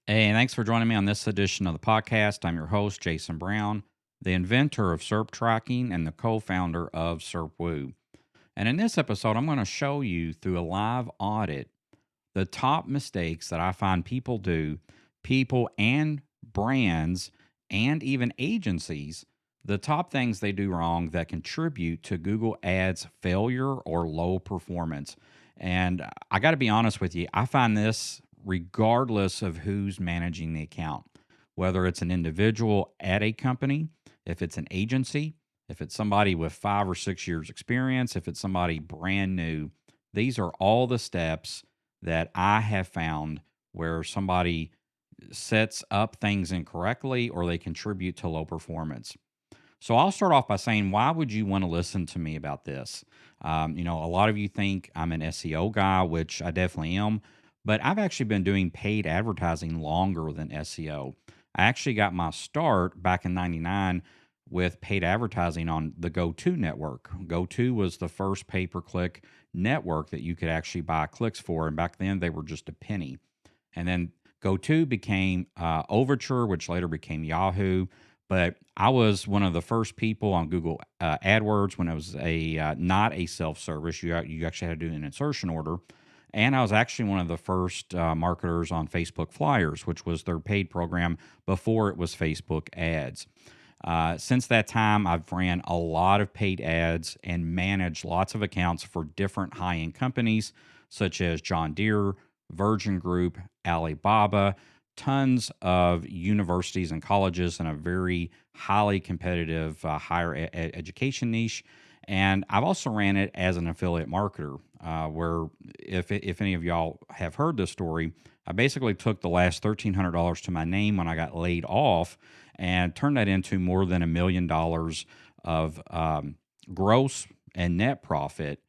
Hey, thanks for joining me on this edition of the podcast. I'm your host, Jason Brown, the inventor of SERP tracking and the co founder of SERPWoo. And in this episode, I'm going to show you through a live audit the top mistakes that I find people do, people and brands and even agencies, the top things they do wrong that contribute to Google Ads failure or low performance. And I got to be honest with you, I find this regardless of who's managing the account, whether it's an individual at a company, if it's an agency, if it's somebody with 5 or 6 years experience, if it's somebody brand new. These are all the steps that I have found where somebody sets up things incorrectly or they contribute to low performance. So I'll start off by saying, why would you want to listen to me about this? A lot of you think I'm an SEO guy, which I definitely am, but I've actually been doing paid advertising longer than SEO. I actually got my start back in 99 with paid advertising on the GoTo network. GoTo was the first pay per click network that you could actually buy clicks for. And back then they were just a penny. And then GoTo became Overture, which later became Yahoo. But I was one of the first people on Google AdWords when it was a not a self service. You actually had to do an insertion order. And I was actually one of the first marketers on Facebook Flyers, which was their paid program before it was Facebook ads. Since that time, I've ran a lot of paid ads and managed lots of accounts for different high end companies such as John Deere, Virgin Group, Alibaba, tons of universities and colleges in a very highly competitive higher education niche. And I've also ran it as an affiliate marketer, where if any of y'all have heard this story, I basically took the last $1,300 to my name when I got laid off and turned that into more than $1 million of gross and net profit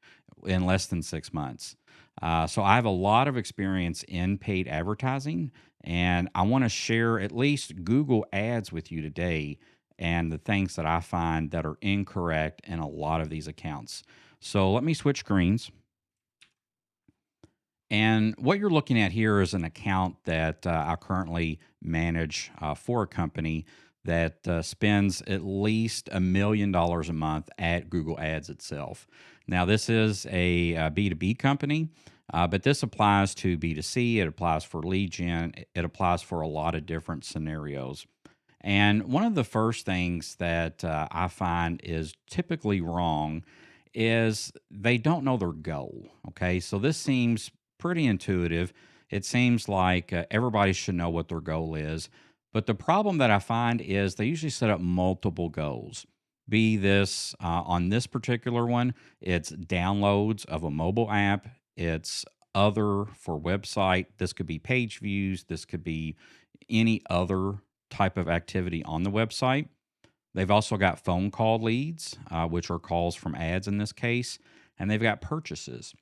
in less than 6 months. So I have a lot of experience in paid advertising, and I want to share at least Google Ads with you today and the things that I find that are incorrect in a lot of these accounts. So let me switch screens. And what you're looking at here is an account that I currently manage for a company that spends at least $1 million a month at Google Ads itself. Now, this is a B2B company, but this applies to B2C. It applies for lead gen. It applies for a lot of different scenarios. And one of the first things that I find is typically wrong is they don't know their goal. Okay. So this seems pretty intuitive. It seems like everybody should know what their goal is. But the problem that I find is they usually set up multiple goals. Be this on this particular one, it's downloads of a mobile app, it's other for website. This could be page views, this could be any other type of activity on the website. They've also got phone call leads, which are calls from ads in this case, and they've got purchases.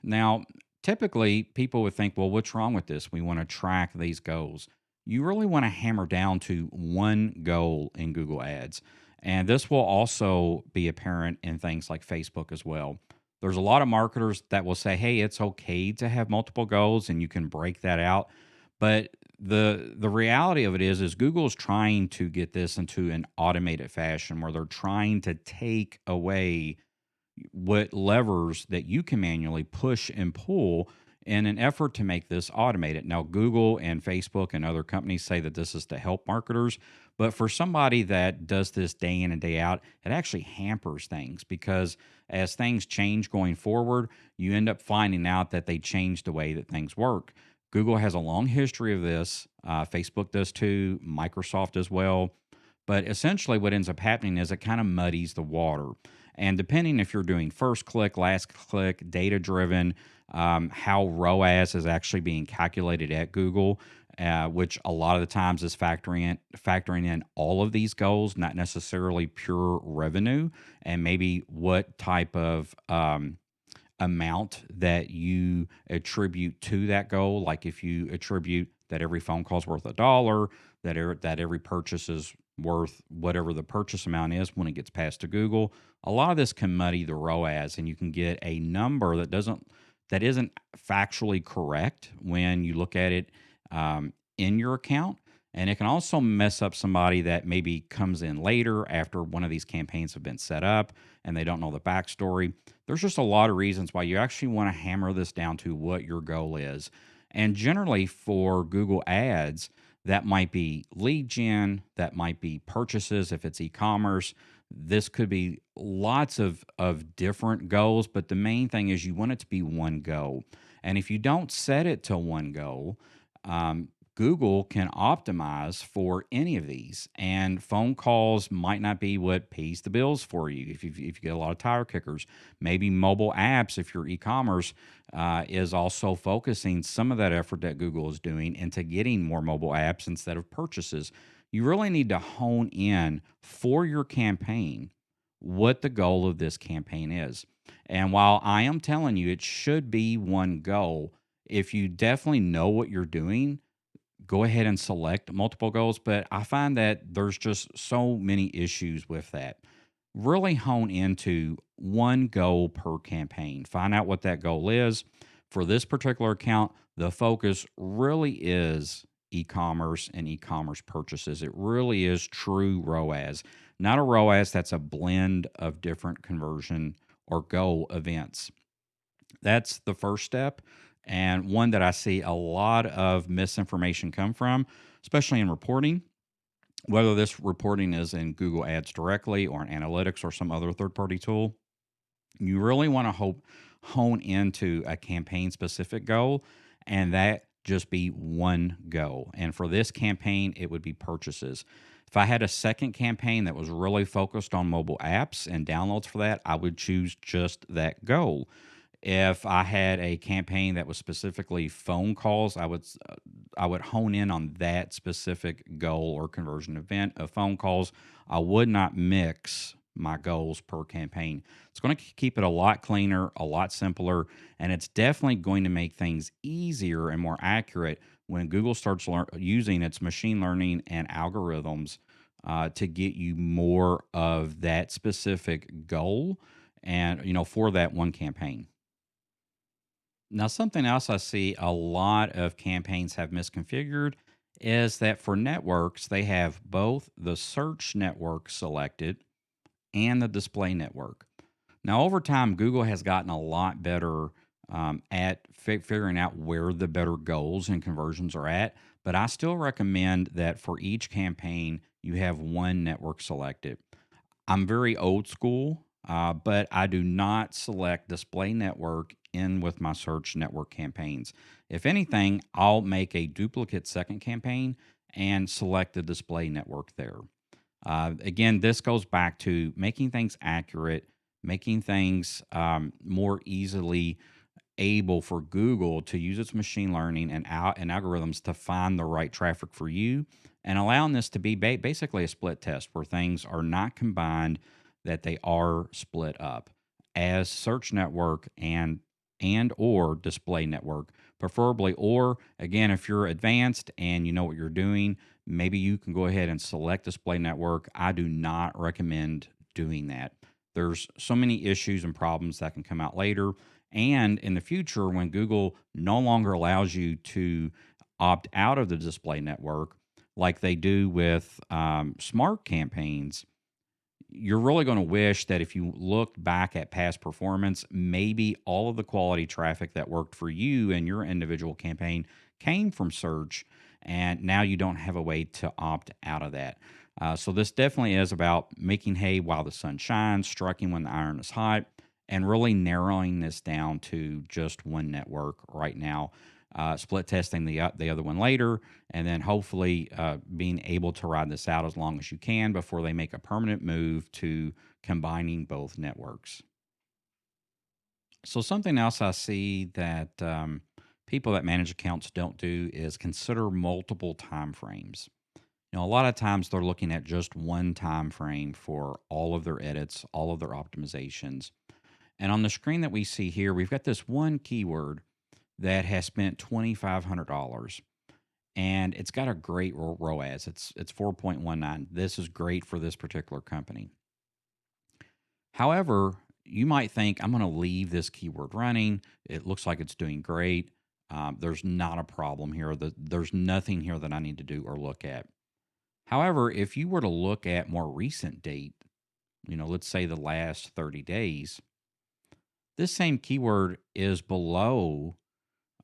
Now, typically, people would think, well, what's wrong with this? We want to track these goals. You really want to hammer down to one goal in Google Ads. And this will also be apparent in things like Facebook as well. There's a lot of marketers that will say, hey, it's okay to have multiple goals and you can break that out. But the reality of it is Google is trying to get this into an automated fashion where they're trying to take away what levers that you can manually push and pull in an effort to make this automated. Now, Google and Facebook and other companies say that this is to help marketers, but for somebody that does this day in and day out, it actually hampers things because as things change going forward, you end up finding out that they change the way that things work. Google has a long history of this. Facebook does too, Microsoft as well. But essentially, what ends up happening is it kind of muddies the water. And depending if you're doing first click, last click, data driven, how ROAS is actually being calculated at Google, which a lot of the times is factoring in all of these goals, not necessarily pure revenue, and maybe what type of amount that you attribute to that goal. Like if you attribute that every phone call is worth $1, that every purchase is worth whatever the purchase amount is when it gets passed to Google. A lot of this can muddy the ROAS, and you can get a number that isn't factually correct when you look at it in your account. And it can also mess up somebody that maybe comes in later after one of these campaigns have been set up and they don't know the backstory. There's just a lot of reasons why you actually want to hammer this down to what your goal is. And generally, for Google Ads, that might be lead gen, that might be purchases if it's e commerce. This could be lots of different goals, but the main thing is you want it to be one goal. And if you don't set it to one goal, um, Google can optimize for any of these, and phone calls might not be what pays the bills for you. If you get a lot of tire kickers, maybe mobile apps, if you're e-commerce, is also focusing some of that effort that Google is doing into getting more mobile apps instead of purchases. You really need to hone in for your campaign what the goal of this campaign is. And while I am telling you it should be one goal, if you definitely know what you're doing, go ahead and select multiple goals. But I find that there's just so many issues with that. Really hone into one goal per campaign. Find out what that goal is. For this particular account, the focus really is e commerce and e commerce purchases. It really is true ROAS, not a ROAS that's a blend of different conversion or goal events. That's the first step, and one that I see a lot of misinformation come from, especially in reporting, whether this reporting is in Google Ads directly or in analytics or some other third party tool. You really want to hone into a campaign specific goal, and that just be one goal. And for this campaign, it would be purchases. If I had a second campaign that was really focused on mobile apps and downloads for that, I would choose just that goal. If I had a campaign that was specifically phone calls, I would hone in on that specific goal or conversion event of phone calls. I would not mix my goals per campaign. It's going to keep it a lot cleaner, a lot simpler, and it's definitely going to make things easier and more accurate when Google starts using its machine learning and algorithms to get you more of that specific goal and for that one campaign. Now, something else I see a lot of campaigns have misconfigured is that for networks, they have both the search network selected and the display network. Now, over time, Google has gotten a lot better at figuring out where the better goals and conversions are at. But I still recommend that for each campaign, you have one network selected. I'm very old school, but I do not select display network in with my search network campaigns. If anything, I'll make a duplicate second campaign and select the display network there. Again, this goes back to making things accurate, making things more easily able for Google to use its machine learning and algorithms to find the right traffic for you, and allowing this to be basically a split test where things are not combined, that they are split up as search network and or display network, preferably. Or again, if you're advanced and you know what you're doing, maybe you can go ahead and select display network. I do not recommend doing that. There's so many issues and problems that can come out later. And in the future, when Google no longer allows you to opt out of the display network, like they do with smart campaigns, you're really going to wish that if you looked back at past performance, maybe all of the quality traffic that worked for you and your individual campaign came from search, and now you don't have a way to opt out of that. So this definitely is about making hay while the sun shines, striking when the iron is hot, and really narrowing this down to just one network right now. Split testing the other one later, and then hopefully being able to ride this out as long as you can before they make a permanent move to combining both networks. So something else I see that people that manage accounts don't do is consider multiple time frames. A lot of times they're looking at just one time frame for all of their edits, all of their optimizations. And on the screen that we see here, we've got this one keyword that has spent $2,500, and it's got a great ROAS. It's 4.19. This is great for this particular company. However, you might think, I'm going to leave this keyword running. It looks like it's doing great. There's not a problem here. There's nothing here that I need to do or look at. However, if you were to look at more recent date, let's say the last 30 days, this same keyword is below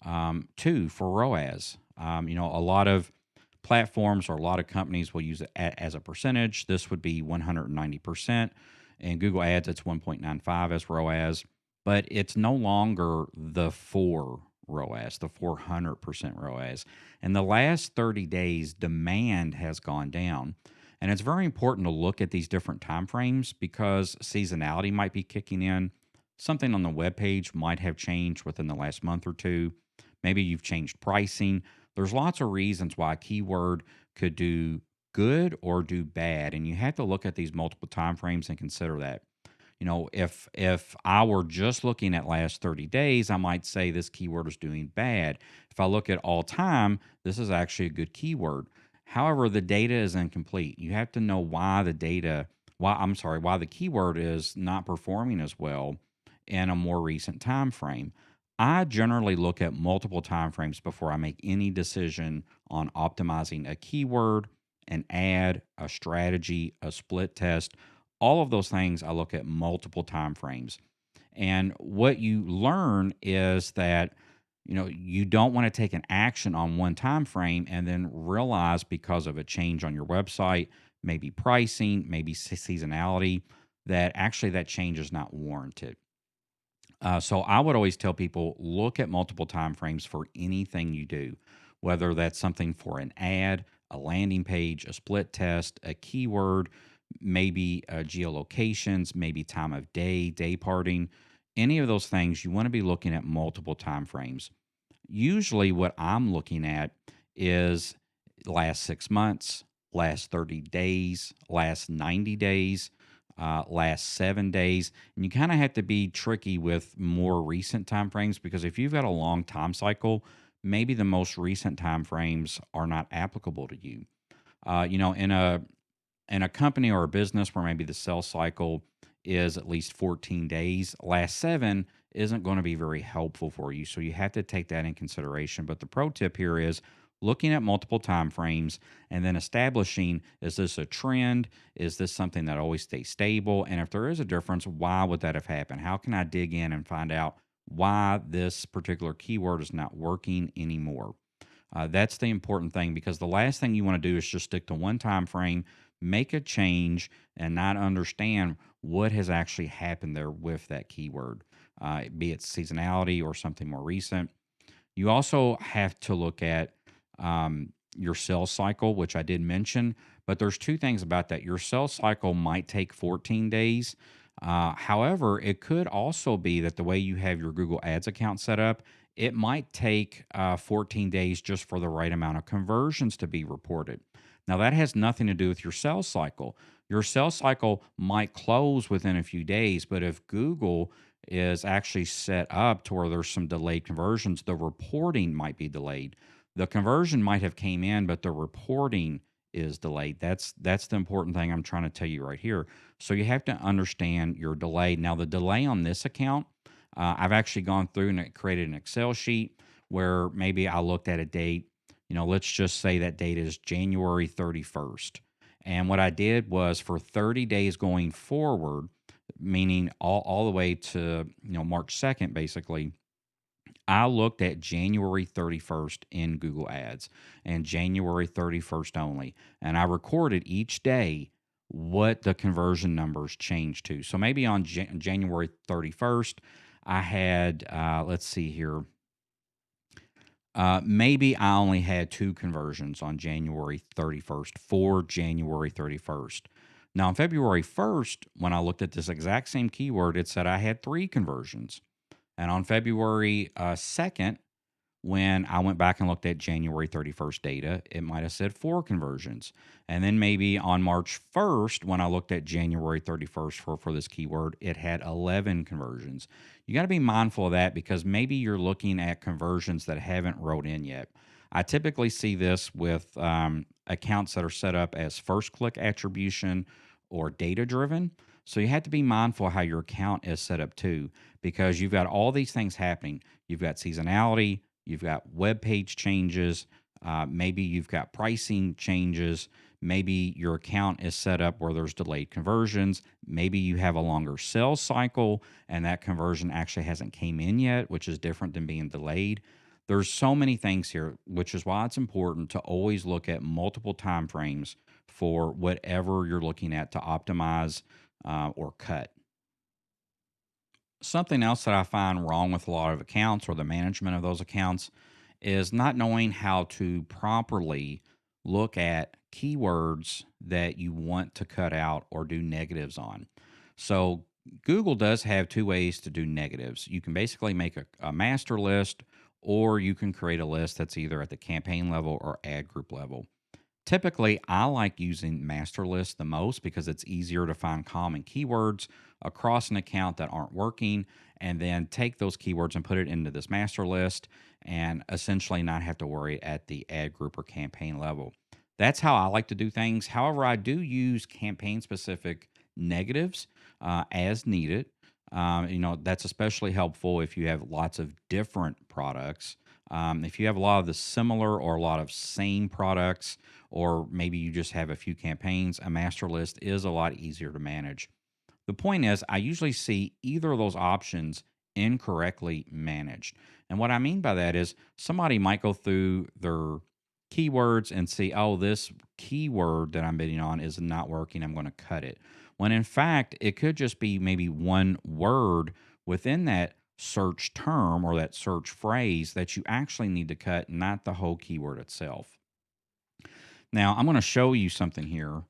2 for ROAS. A lot of platforms or a lot of companies will use it as a percentage. This would be 190%. And Google Ads, it's 1.95 as ROAS, but it's no longer the 4 ROAS, the 400% ROAS. In the last 30 days, demand has gone down. And it's very important to look at these different time frames because seasonality might be kicking in. Something on the web page might have changed within the last month or two. Maybe you've changed pricing. There's lots of reasons why a keyword could do good or do bad, and you have to look at these multiple time frames and consider that. If I were just looking at last 30 days, I might say this keyword is doing bad. If I look at all time, this is actually a good keyword. However, the data is incomplete. You have to know why why the keyword is not performing as well in a more recent time frame. I generally look at multiple time frames before I make any decision on optimizing a keyword, an ad, a strategy, a split test. All of those things I look at multiple time frames. And what you learn is that you don't want to take an action on one time frame and then realize because of a change on your website, maybe pricing, maybe seasonality, that actually that change is not warranted. So I would always tell people look at multiple time frames for anything you do, whether that's something for an ad, a landing page, a split test, a keyword, maybe geolocations, maybe time of day, day parting, any of those things. You want to be looking at multiple time frames. Usually, what I'm looking at is last 6 months, last 30 days, last 90 days, last 7 days. And you kind of have to be tricky with more recent time frames because if you've got a long time cycle, maybe the most recent time frames are not applicable to you. In a company or a business where maybe the sales cycle is at least 14 days, last 7 isn't going to be very helpful for you. So you have to take that in consideration. But the pro tip here is looking at multiple time frames and then establishing, is this a trend? Is this something that always stays stable? And if there is a difference, why would that have happened? How can I dig in and find out why this particular keyword is not working anymore? That's the important thing because the last thing you want to do is just stick to one time frame, make a change, and not understand what has actually happened there with that keyword, be it seasonality or something more recent. You also have to look at your sales cycle, which I did mention, but there's two things about that. Your sales cycle might take 14 days. However, it could also be that the way you have your Google Ads account set up, it might take 14 days just for the right amount of conversions to be reported. Now, that has nothing to do with your sales cycle. Your sales cycle might close within a few days, but if Google is actually set up to where there's some delayed conversions, the reporting might be delayed. The conversion might have came in, but the reporting is delayed. That's the important thing I'm trying to tell you right here. So you have to understand your delay. Now, the delay on this account, I've actually gone through and created an Excel sheet where maybe I looked at a date. Let's just say that date is January 31st. And what I did was for 30 days going forward, meaning all the way to March 2nd, basically, I looked at January 31st in Google Ads and January 31st only. And I recorded each day what the conversion numbers changed to. So maybe on January 31st, I had, let's see here, maybe I only had 2 conversions on January 31st for January 31st. Now, on February 1st, when I looked at this exact same keyword, it said I had 3 conversions. And on February 2nd, when I went back and looked at January 31st data, it might have said 4 conversions. And then maybe on March 1st, when I looked at January 31st for this keyword, it had 11 conversions. You got to be mindful of that because maybe you're looking at conversions that haven't rolled in yet. I typically see this with accounts that are set up as first click attribution or data driven. So you have to be mindful how your account is set up too, because you've got all these things happening. You've got seasonality, you've got web page changes, maybe you've got pricing changes, maybe your account is set up where there's delayed conversions, maybe you have a longer sales cycle and that conversion actually hasn't came in yet, which is different than being delayed. There's so many things here, which is why it's important to always look at multiple time frames for whatever you're looking at to optimize or cut. Something else that I find wrong with a lot of accounts or the management of those accounts is not knowing how to properly look at keywords that you want to cut out or do negatives on. So, Google does have two ways to do negatives. You can basically make a master list, or you can create a list that's either at the campaign level or ad group level. Typically, I like using master lists the most because it's easier to find common keywords across an account that aren't working and then take those keywords and put it into this master list and essentially not have to worry at the ad group or campaign level. That's how I like to do things. However, I do use campaign specific negatives as needed. That's especially helpful if you have lots of different products. If you have a lot of the similar or a lot of same products, or maybe you just have a few campaigns, a master list is a lot easier to manage. The point is, I usually see either of those options incorrectly managed. And what I mean by that is somebody might go through their keywords and see, oh, this keyword that I'm bidding on is not working. I'm going to cut it. When in fact, it could just be maybe one word within that search term or that search phrase that you actually need to cut, not the whole keyword itself. Now, I'm going to show you something here.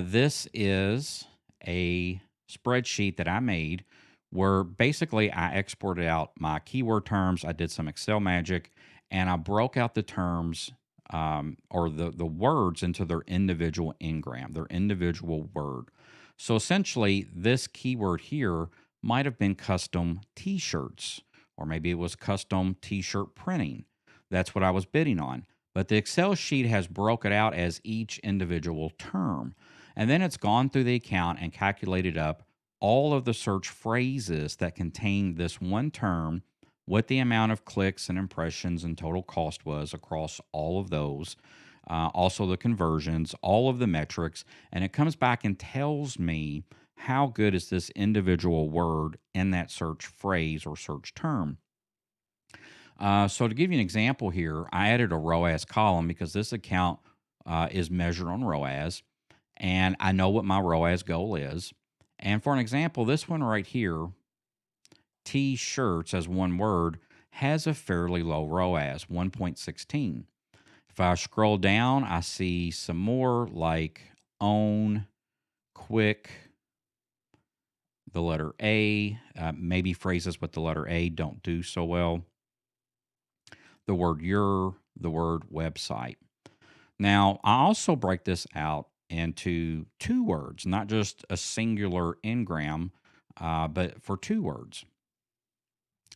This is a spreadsheet that I made where basically I exported out my keyword terms. I did some Excel magic and I broke out the terms or the words into their individual engram, their individual word. So essentially, this keyword here might have been custom t shirts, or maybe it was custom t shirt printing. That's what I was bidding on. But the Excel sheet has broke it out as each individual term. And then it's gone through the account and calculated up all of the search phrases that contain this one term, what the amount of clicks and impressions and total cost was across all of those, also the conversions, all of the metrics, and it comes back and tells me how good is this individual word in that search phrase or search term. So to give you an example here, I added a ROAS column because this account is measured on ROAS, and I know what my ROAS goal is. And for an example, this one right here, T-shirts as one word, has a fairly low ROAS, 1.16. If I scroll down, I see some more like own, quick, the letter A, maybe phrases with the letter A don't do so well. The word your, the word website. Now, I also break this out into two words, not just a singular engram, but for two words.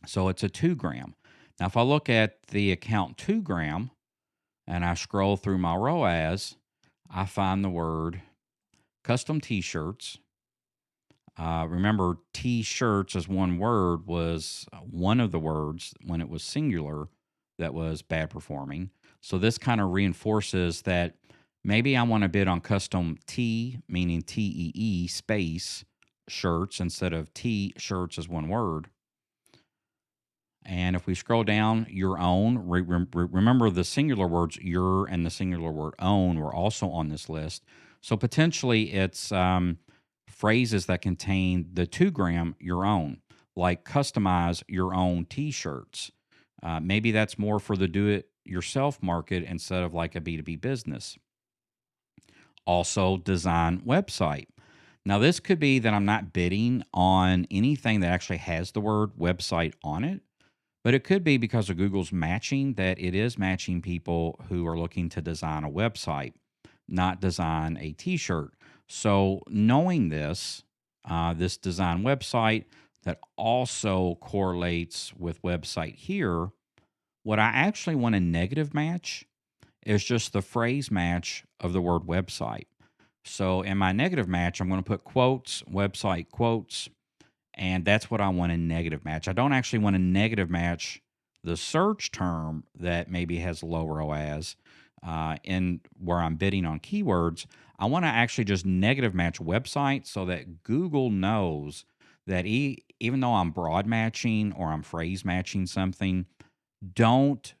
So it's a 2-gram. Now, if I look at the account 2-gram and I scroll through my ROAS, I find the word custom t-shirts. Remember, t-shirts as one word was one of the words when it was singular that was bad performing. So this kind of reinforces that maybe I want to bid on custom T, meaning TEE space shirts instead of T-shirts as one word. And if we scroll down, your own, remember the singular words your and the singular word own were also on this list. So potentially it's phrases that contain the 2-gram your own, like customize your own t-shirts. Maybe that's more for the do-it-yourself market instead of like a B2B business. Also, design website. Now, this could be that I'm not bidding on anything that actually has the word website on it, but it could be because of Google's matching that it is matching people who are looking to design a website, not design a t-shirt. So knowing this, this design website that also correlates with website here, what I actually want a negative match is just the phrase match of the word website. So in my negative match, I'm going to put quotes, website quotes, and that's what I want a negative match. I don't actually want a negative match the search term that maybe has low ROAS in where I'm bidding on keywords, I want to actually just negative match websites so that Google knows that even though I'm broad matching or I'm phrase matching something, don't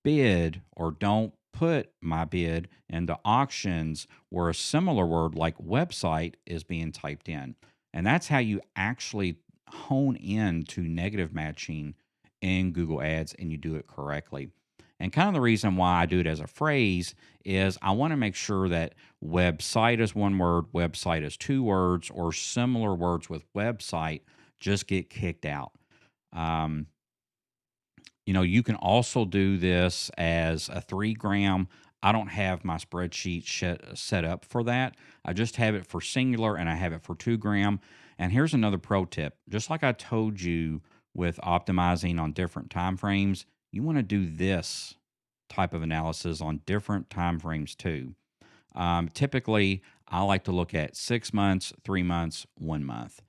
bid or don't put my bid into auctions where a similar word like website is being typed in. And that's how you actually hone in to negative matching in Google Ads and you do it correctly. And kind of the reason why I do it as a phrase is I want to make sure that website is one word, website is two words, or similar words with website just get kicked out. Um, you can also do this as a 3 gram. I don't have my spreadsheet set up for that. I just have it for singular and I have it for 2 gram. And here's another pro tip. Just like I told you with optimizing on different time frames, you want to do this type of analysis on different time frames too. Typically, I like to look at 6 months, 3 months, 1 month.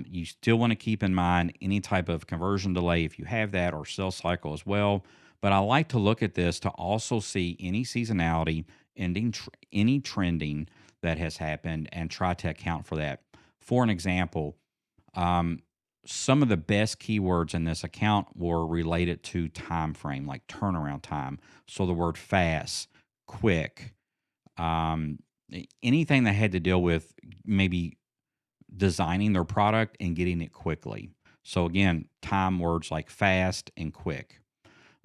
You still want to keep in mind any type of conversion delay if you have that, or sales cycle as well. But I like to look at this to also see any seasonality, any trending that has happened, and try to account for that. For an example, um, some of the best keywords in this account were related to time frame, like turnaround time. So the word fast, quick, um, anything that had to deal with maybe designing their product and getting it quickly. So again, time words like fast and quick.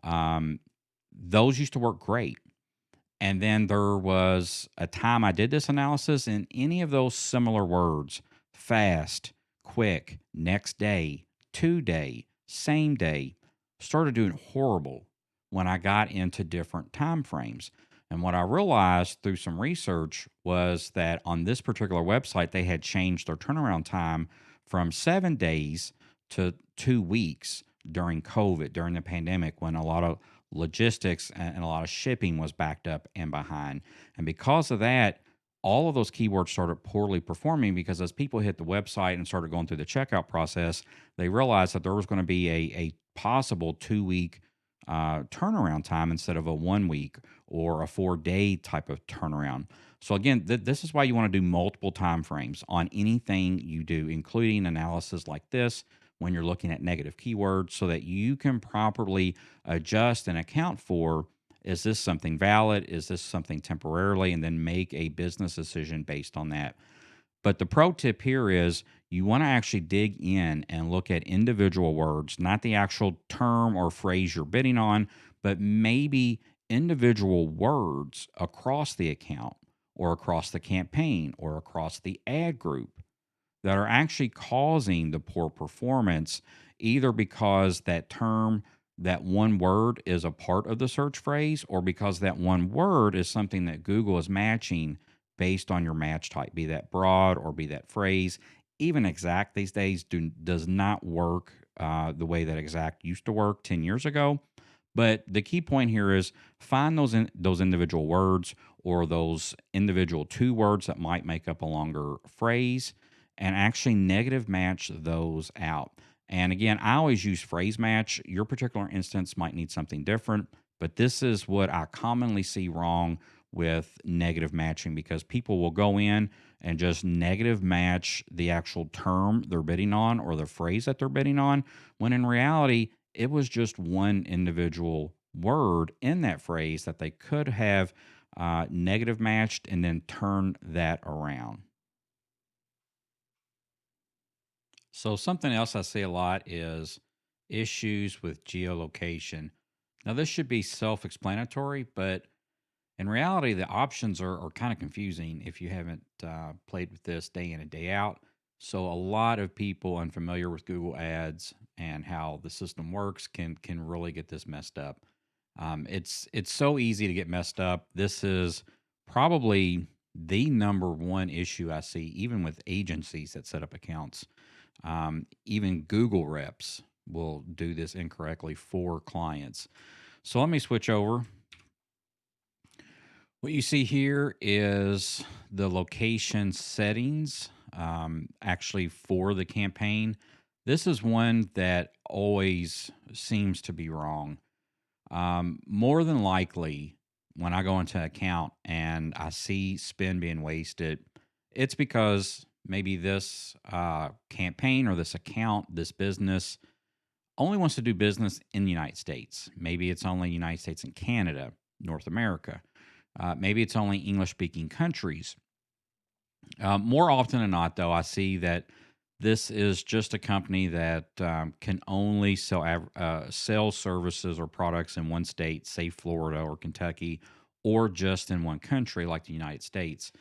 Um, those used to work great. And then there was a time I did this analysis, and any of those similar words, fast, quick, next day, 2 day, same day, started doing horrible when I got into different time frames. And what I realized through some research was that on this particular website, they had changed their turnaround time from 7 days to 2 weeks during COVID, during the pandemic, when a lot of logistics and a lot of shipping was backed up and behind. And because of that, all of those keywords started poorly performing because as people hit the website and started going through the checkout process, they realized that there was going to be a possible 2 week turnaround time instead of a 1 week or a 4 day type of turnaround. So again, this is why you want to do multiple time frames on anything you do, including analysis like this when you're looking at negative keywords, so that you can properly adjust and account for, is this something valid? Is this something temporarily? And then make a business decision based on that. But the pro tip here is you want to actually dig in and look at individual words, not the actual term or phrase you're bidding on, but maybe individual words across the account or across the campaign or across the ad group that are actually causing the poor performance, either because that term, that one word is a part of the search phrase, or because that one word is something that Google is matching based on your match type, be that broad or be that phrase. Even exact these days does not work the way that exact used to work 10 years ago. But the key point here is find those individual words or those individual two words that might make up a longer phrase and actually negative match those out. And again, I always use phrase match. Your particular instance might need something different, but this is what I commonly see wrong with negative matching, because people will go in and just negative match the actual term they're bidding on or the phrase that they're bidding on, when in reality, it was just one individual word in that phrase that they could have negative matched and then turn that around. So something else I see a lot is issues with geolocation. Now this should be self-explanatory, but in reality, the options are kind of confusing if you haven't played with this day in and day out. So a lot of people unfamiliar with Google Ads and how the system works can really get this messed up. It's so easy to get messed up. This is probably the number one issue I see, even with agencies that set up accounts. Even Google reps will do this incorrectly for clients. So let me switch over. What you see here is the location settings actually for the campaign. This is one that always seems to be wrong. More than likely, when I go into an account and I see spend being wasted, it's because maybe this campaign or this account, this business, only wants to do business in the United States. Maybe it's only United States and Canada, North America. Maybe it's only English speaking countries. More often than not, though, I see that this is just a company that can only sell services or products in one state, say Florida or Kentucky, or just in one country like the United States.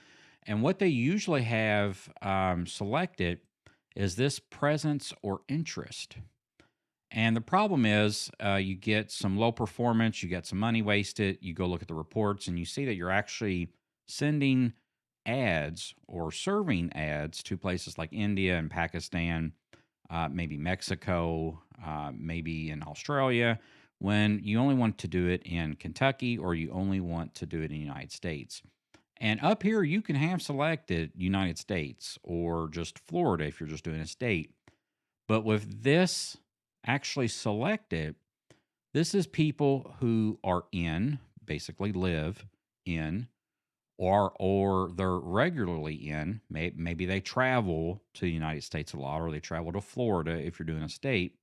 And what they usually have selected is this presence or interest. And the problem is, you get some low performance, you get some money wasted. You go look at the reports and you see that you're actually sending ads or serving ads to places like India and Pakistan, maybe Mexico, maybe in Australia, when you only want to do it in Kentucky or you only want to do it in the United States. And up here, you can have selected United States or just Florida if you're just doing a state. But with this actually selected, this is people who are in, basically live in, or they're regularly in. Maybe they travel to the United States a lot, or they travel to Florida if you're doing a state,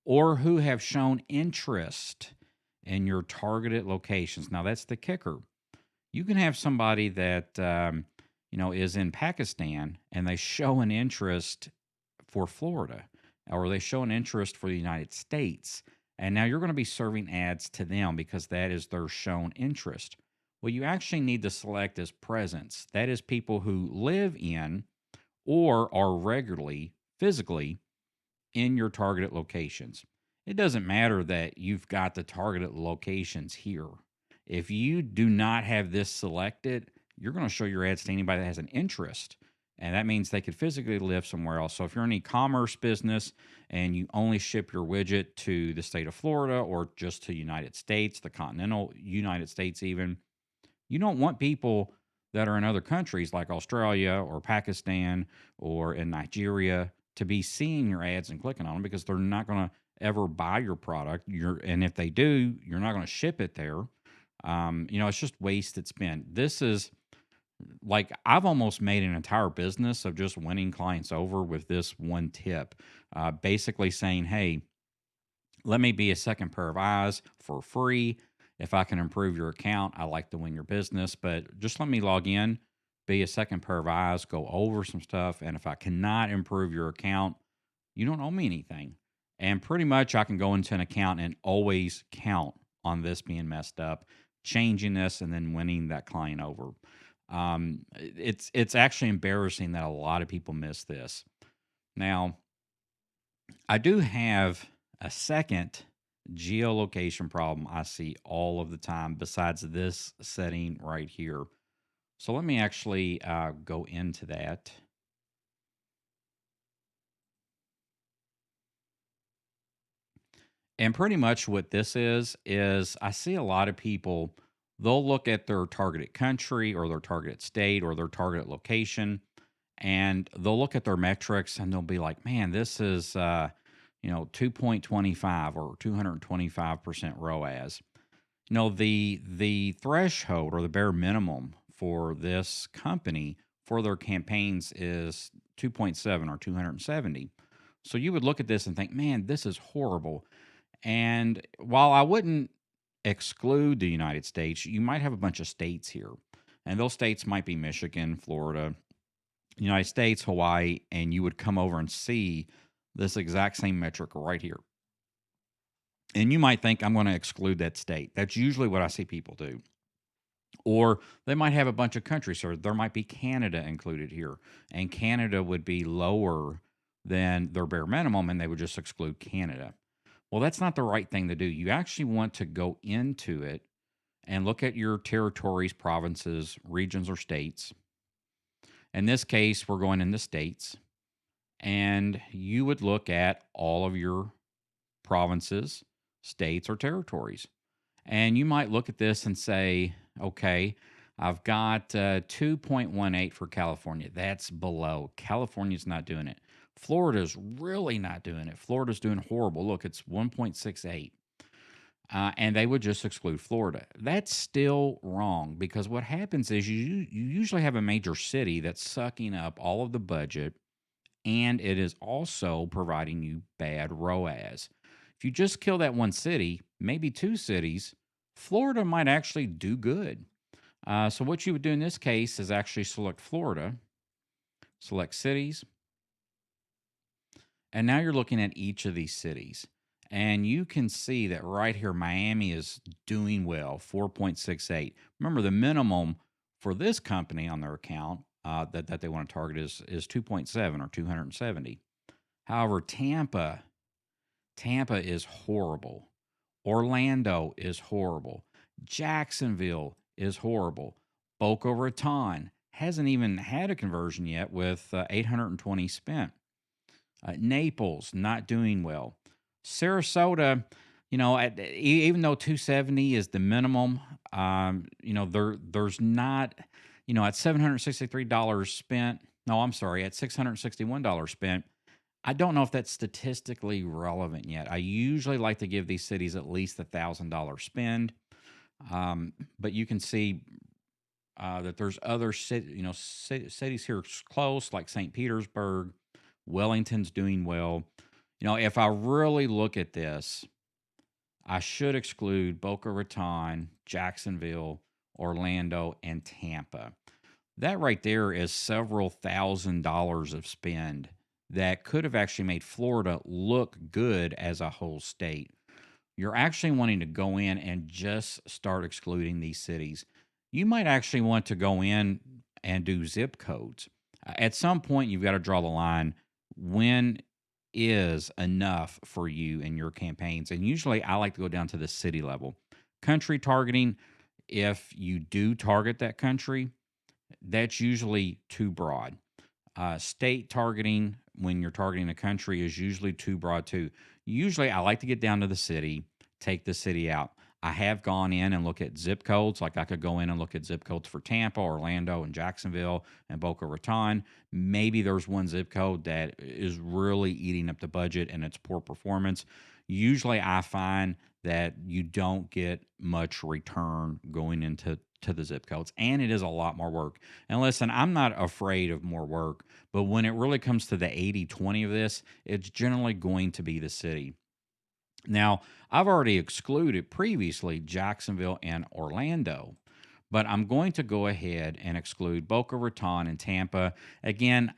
or who have shown interest in your targeted locations. Now that's the kicker. You can have somebody that is in Pakistan and they show an interest for Florida, or they show an interest for the United States. And now you're going to be serving ads to them because that is their shown interest. Well, you actually need to select as presence. That is people who live in or are regularly, physically in your targeted locations. It doesn't matter that you've got the targeted locations here. If you do not have this selected, you're going to show your ads to anybody that has an interest. And that means they could physically live somewhere else. So if you're an e-commerce business and you only ship your widget to the state of Florida or just to the United States, the continental United States even, you don't want people that are in other countries like Australia or Pakistan or in Nigeria to be seeing your ads and clicking on them because they're not going to ever buy your product. And if they do, you're not going to ship it there. It's just wasted spend. This is like I've almost made an entire business of just winning clients over with this one tip. Basically saying, hey, let me be a second pair of eyes for free. If I can improve your account, I like to win your business, but just let me log in, be a second pair of eyes, go over some stuff. And if I cannot improve your account, you don't owe me anything. And pretty much I can go into an account and always count on this being messed up, changing this, and then winning that client over. It's actually embarrassing that a lot of people miss this. Now, I do have a second geolocation problem I see all of the time besides this setting right here. So let me actually go into that. And pretty much what this is I see a lot of people, they'll look at their targeted country or their targeted state or their targeted location, and they'll look at their metrics and they'll be like, man, this is, 2.25 or 225% ROAS. The threshold or the bare minimum for this company for their campaigns is 2.7 or 270. So you would look at this and think, man, this is horrible. And while I wouldn't exclude the United States, you might have a bunch of states here. And those states might be Michigan, Florida, United States, Hawaii, and you would come over and see this exact same metric right here. And you might think I'm going to exclude that state. That's usually what I see people do. Or they might have a bunch of countries, so there might be Canada included here. And Canada would be lower than their bare minimum, and they would just exclude Canada. Well, that's not the right thing to do. You actually want to go into it and look at your territories, provinces, regions, or states. In this case, we're going in the states. And you would look at all of your provinces, states, or territories. And you might look at this and say, okay, I've got 2.18 for California. That's below. California's not doing it. Florida's really not doing it. Florida's doing horrible. Look, it's 1.68. And they would just exclude Florida. That's still wrong because what happens is you usually have a major city that's sucking up all of the budget, and it is also providing you bad ROAS. If you just kill that one city, maybe two cities, Florida might actually do good. So what you would do in this case is actually select Florida, select cities, and now you're looking at each of these cities. And you can see that right here, Miami is doing well, 4.68. Remember, the minimum for this company on their account that they want to target is 2.7 or 270. However, Tampa is horrible. Orlando is horrible. Jacksonville is horrible. Boca Raton hasn't even had a conversion yet with 820 spent. Naples not doing well. Sarasota, even though 270 is the minimum, there's not, at $763 spent. No, I'm sorry, at $661 spent. I don't know if that's statistically relevant yet. I usually like to give these cities at least $1,000 spend, but you can see that there's other cities here close, like St. Petersburg. Wellington's doing well. If I really look at this, I should exclude Boca Raton, Jacksonville, Orlando, and Tampa. That right there is several $1,000s of spend that could have actually made Florida look good as a whole state. You're actually wanting to go in and just start excluding these cities. You might actually want to go in and do zip codes. At some point, you've got to draw the line. When is enough for you in your campaigns? And usually I like to go down to the city level. Country targeting, if you do target that country, that's usually too broad. State targeting, when you're targeting a country, is usually too broad too. Usually I like to get down to the city, take the city out. I have gone in and look at zip codes. Like I could go in and look at zip codes for Tampa, Orlando, and Jacksonville, and Boca Raton. Maybe there's one zip code that is really eating up the budget and it's poor performance. Usually I find that you don't get much return going into the zip codes, and it is a lot more work. And listen, I'm not afraid of more work, but when it really comes to the 80-20 of this, it's generally going to be the city. Now, I've already excluded previously Jacksonville and Orlando, but I'm going to go ahead and exclude Boca Raton and Tampa. Again,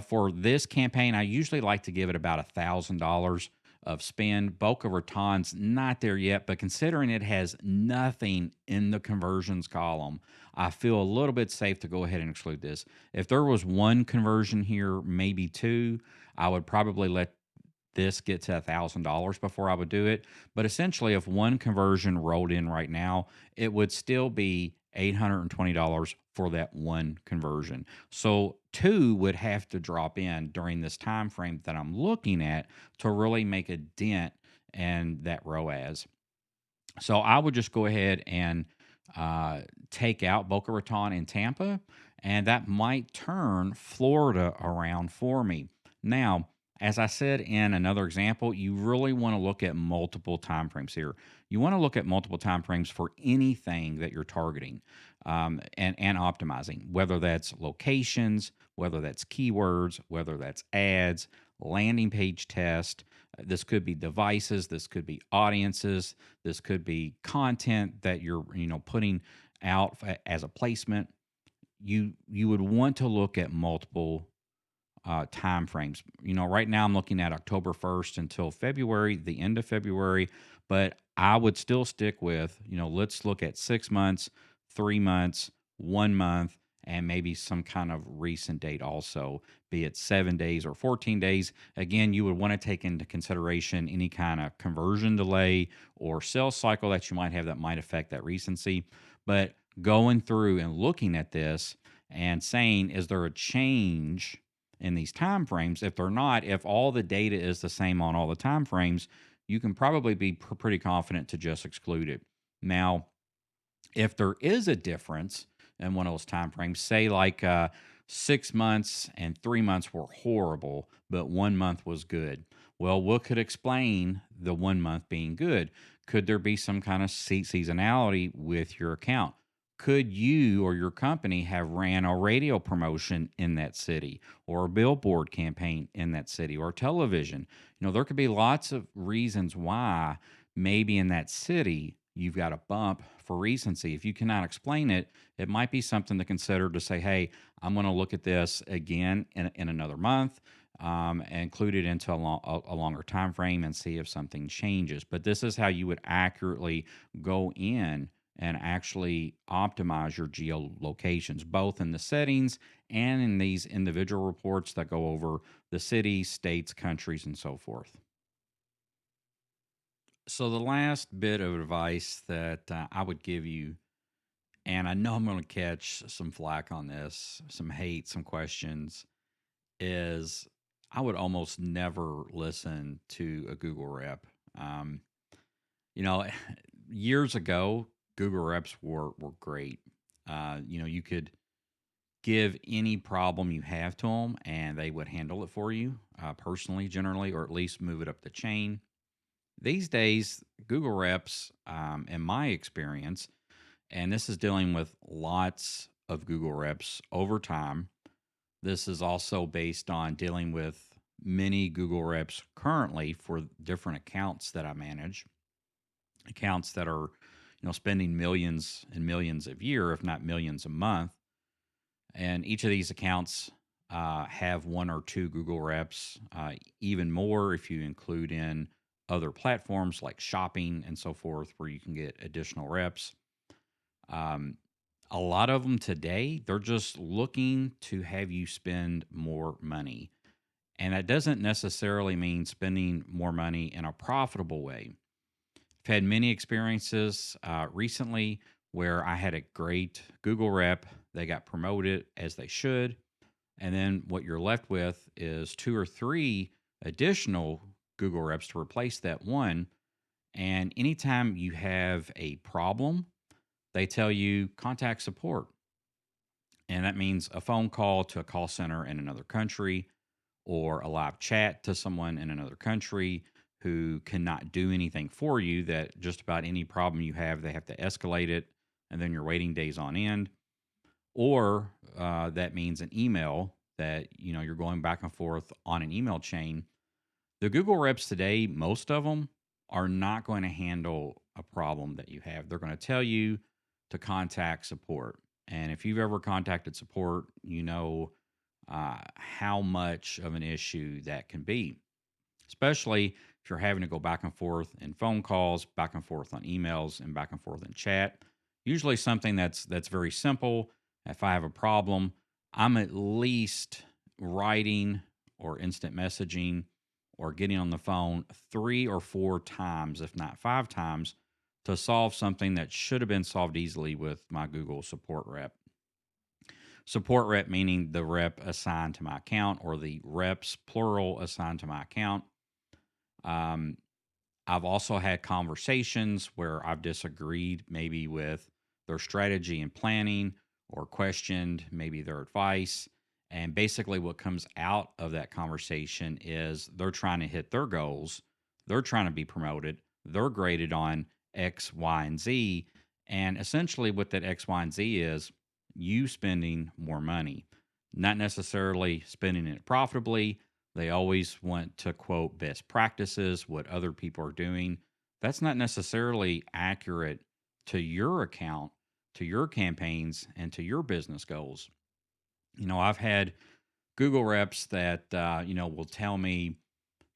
for this campaign, I usually like to give it about $1,000 of spend. Boca Raton's not there yet, but considering it has nothing in the conversions column, I feel a little bit safe to go ahead and exclude this. If there was one conversion here, maybe two, I would probably let this get to $1,000 before I would do it. But essentially, if one conversion rolled in right now, it would still be $820 for that one conversion. So two would have to drop in during this time frame that I'm looking at to really make a dent in that ROAS. So I would just go ahead and take out Boca Raton and Tampa, and that might turn Florida around for me. Now, as I said in another example, you really want to look at multiple timeframes here. You want to look at multiple timeframes for anything that you're targeting and optimizing, whether that's locations, whether that's keywords, whether that's ads, landing page test. This could be devices. This could be audiences. This could be content that you're putting out as a placement. You would want to look at multiple time frames. Right now I'm looking at October 1st until February, the end of February, but I would still stick with, let's look at 6 months, 3 months, 1 month, and maybe some kind of recent date also, be it 7 days or 14 days. Again, you would want to take into consideration any kind of conversion delay or sales cycle that you might have that might affect that recency. But going through and looking at this and saying, is there a change in these time frames? If they're not, if all the data is the same on all the time frames, you can probably be pretty confident to just exclude it. Now, if there is a difference in one of those time frames, say like 6 months and 3 months were horrible, but 1 month was good. Well, what could explain the 1 month being good? Could there be some kind of seasonality with your account? Could you or your company have ran a radio promotion in that city or a billboard campaign in that city or television? There could be lots of reasons why maybe in that city you've got a bump for recency. If you cannot explain it, it might be something to consider to say, hey, I'm going to look at this again in another month, and include it into a longer time frame and see if something changes. But this is how you would accurately go in and actually optimize your geolocations, both in the settings and in these individual reports that go over the cities, states, countries, and so forth. So, the last bit of advice that I would give you, and I know I'm going to catch some flack on this, some hate, some questions, is I would almost never listen to a Google rep. Um, you know, years ago, Google reps were great. You could give any problem you have to them, and they would handle it for you personally, generally, or at least move it up the chain. These days, Google reps, in my experience, and this is dealing with lots of Google reps over time. This is also based on dealing with many Google reps currently for different accounts that I manage, accounts that are, spending millions and millions a year, if not millions a month. And each of these accounts have one or two Google reps, even more if you include in other platforms like shopping and so forth, where you can get additional reps. Um, a lot of them today, they're just looking to have you spend more money. And that doesn't necessarily mean spending more money in a profitable way. I've had many experiences recently where I had a great Google rep. They got promoted as they should. And then what you're left with is two or three additional Google reps to replace that one. And anytime you have a problem, they tell you contact support. And that means a phone call to a call center in another country or a live chat to someone in another country who cannot do anything for you. That just about any problem you have, they have to escalate it, and then you're waiting days on end. Or that means an email that you're going back and forth on an email chain. The Google reps today, most of them are not going to handle a problem that you have. They're going to tell you to contact support. And if you've ever contacted support, how much of an issue that can be, especially if you're having to go back and forth in phone calls, back and forth on emails, and back and forth in chat. Usually something that's very simple. If I have a problem, I'm at least writing or instant messaging or getting on the phone 3 or 4 times, if not 5 times, to solve something that should have been solved easily with my Google support rep. Support rep meaning the rep assigned to my account, or the reps, plural, assigned to my account. Um, I've also had conversations where I've disagreed maybe with their strategy and planning, or questioned maybe their advice. And basically, what comes out of that conversation is they're trying to hit their goals, they're trying to be promoted, they're graded on X, Y, and Z. And essentially, what that X, Y, and Z is you spending more money, not necessarily spending it profitably. They always want to quote best practices, what other people are doing. That's not necessarily accurate to your account, to your campaigns, and to your business goals. I've had Google reps that, will tell me,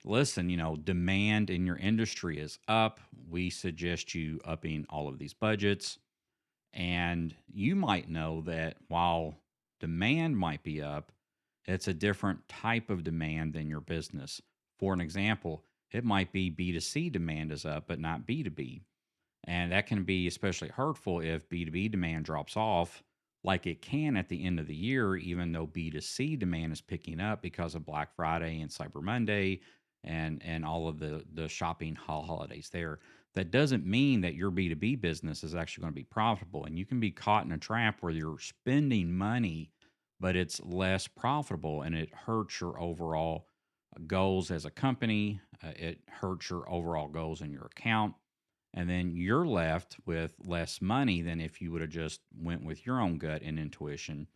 listen, demand in your industry is up. We suggest you upping all of these budgets. And you might know that while demand might be up, it's a different type of demand than your business. For an example, it might be B2C demand is up, but not B2B. And that can be especially hurtful if B2B demand drops off, like it can at the end of the year, even though B2C demand is picking up because of Black Friday and Cyber Monday and all of the shopping holidays there. That doesn't mean that your B2B business is actually going to be profitable. And you can be caught in a trap where you're spending money but it's less profitable and it hurts your overall goals as a company. It hurts your overall goals in your account. And then you're left with less money than if you would have just went with your own gut and intuition.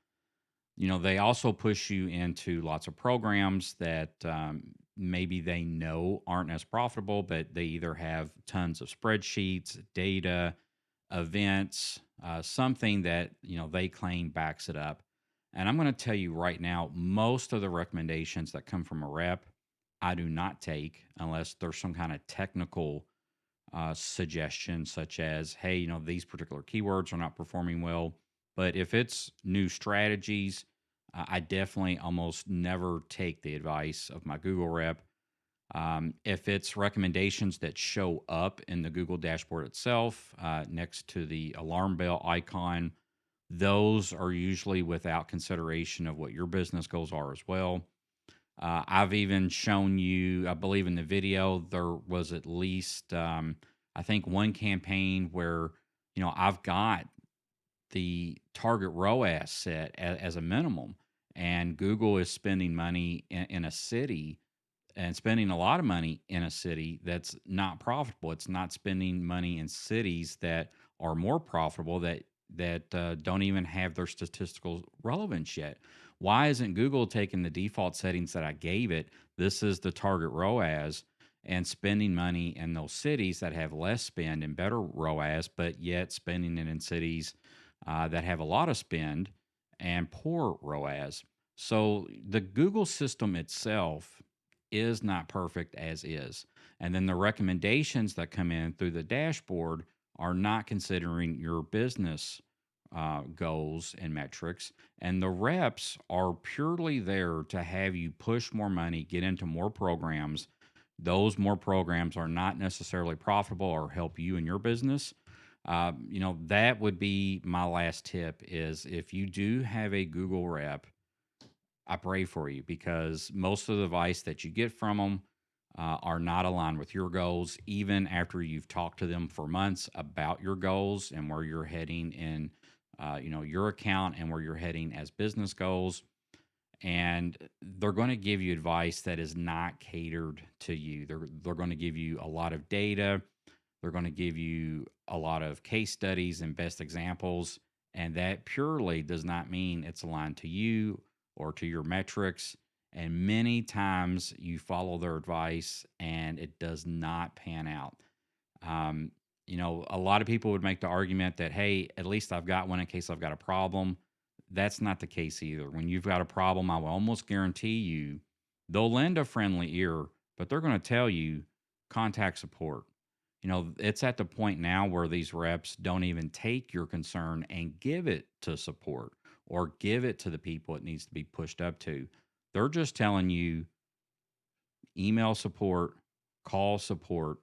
They also push you into lots of programs that maybe they know aren't as profitable, but they either have tons of spreadsheets, data, events, something that they claim backs it up. And I'm going to tell you right now, most of the recommendations that come from a rep, I do not take unless there's some kind of technical suggestion, such as, hey, these particular keywords are not performing well. But if it's new strategies, I definitely almost never take the advice of my Google rep. If it's recommendations that show up in the Google dashboard itself, next to the alarm bell icon, those are usually without consideration of what your business goals are as well. I've even shown you, I believe in the video, there was at least, I think, one campaign where, I've got the target ROAS set as a minimum, and Google is spending money in a city and spending a lot of money in a city that's not profitable. It's not spending money in cities that are more profitable that don't even have their statistical relevance yet. Why isn't Google taking the default settings that I gave it? This is the target ROAS, and spending money in those cities that have less spend and better ROAS, but yet spending it in cities that have a lot of spend and poor ROAS. So the Google system itself is not perfect as is. And then the recommendations that come in through the dashboard are not considering your business goals and metrics. And the reps are purely there to have you push more money, get into more programs. Those more programs are not necessarily profitable or help you in your business. That would be my last tip is if you do have a Google rep, I pray for you because most of the advice that you get from them are not aligned with your goals, even after you've talked to them for months about your goals and where you're heading in, your account and where you're heading as business goals. And they're going to give you advice that is not catered to you. They're going to give you a lot of data. They're going to give you a lot of case studies and best examples. And that purely does not mean it's aligned to you or to your metrics. And many times you follow their advice and it does not pan out. A lot of people would make the argument that, hey, at least I've got one in case I've got a problem. That's not the case either. When you've got a problem, I will almost guarantee you they'll lend a friendly ear, but they're going to tell you contact support. It's at the point now where these reps don't even take your concern and give it to support or give it to the people it needs to be pushed up to. They're just telling you email support, call support,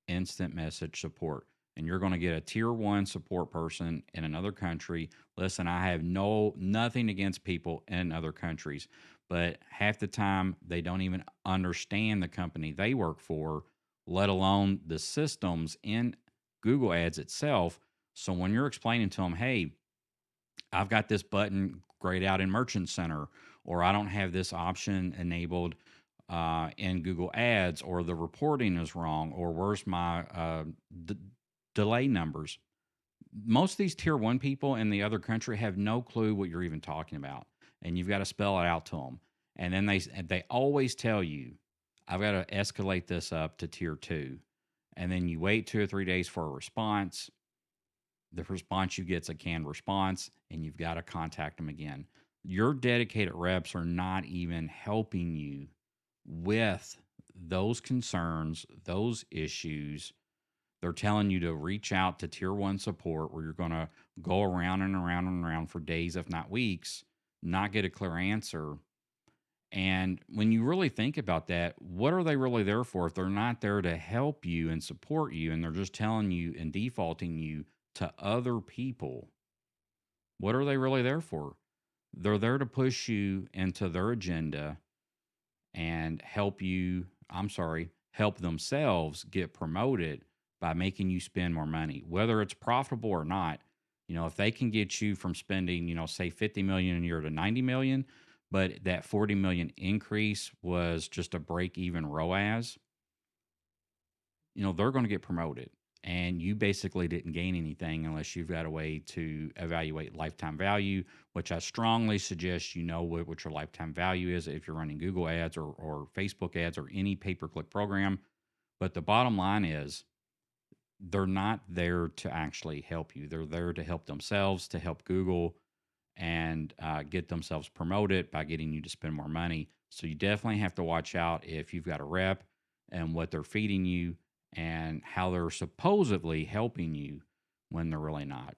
instant message support. And you're going to get a tier 1 support person in another country. Listen, I have nothing against people in other countries, but half the time they don't even understand the company they work for, let alone the systems in Google Ads itself. So when you're explaining to them, hey, I've got this button grayed out in Merchant Center, or I don't have this option enabled in Google Ads, or the reporting is wrong, or where's my delay numbers. Most of these tier 1 people in the other country have no clue what you're even talking about, and you've got to spell it out to them. And then they always tell you, I've got to escalate this up to tier 2. And then you wait 2 or 3 days for a response. The response you get's a canned response, and you've got to contact them again. Your dedicated reps are not even helping you with those concerns, those issues. They're telling you to reach out to tier 1 support, where you're going to go around and around and around for days, if not weeks, not get a clear answer. And when you really think about that, what are they really there for if they're not there to help you and support you, and they're just telling you and defaulting you to other people? What are they really there for? They're there to push you into their agenda and help themselves get promoted by making you spend more money. Whether it's profitable or not, If they can get you from spending, say 50 million a year to 90 million, but that 40 million increase was just a break even ROAS, they're going to get promoted. And you basically didn't gain anything unless you've got a way to evaluate lifetime value, which I strongly suggest what your lifetime value is if you're running Google ads or Facebook ads or any pay-per-click program. But the bottom line is they're not there to actually help you. They're there to help themselves, to help Google and get themselves promoted by getting you to spend more money. So you definitely have to watch out if you've got a rep and what they're feeding you and how they're supposedly helping you when they're really not.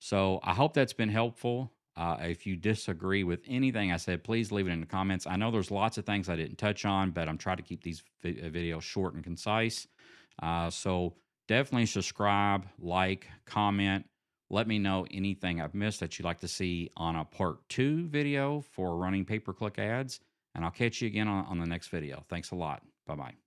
So I hope that's been helpful. If you disagree with anything I said, please leave it in the comments. I know there's lots of things I didn't touch on, but I'm trying to keep these videos short and concise. So definitely subscribe, like, comment. Let me know anything I've missed that you'd like to see on a part 2 video for running pay-per-click ads. And I'll catch you again on the next video. Thanks a lot. Bye-bye.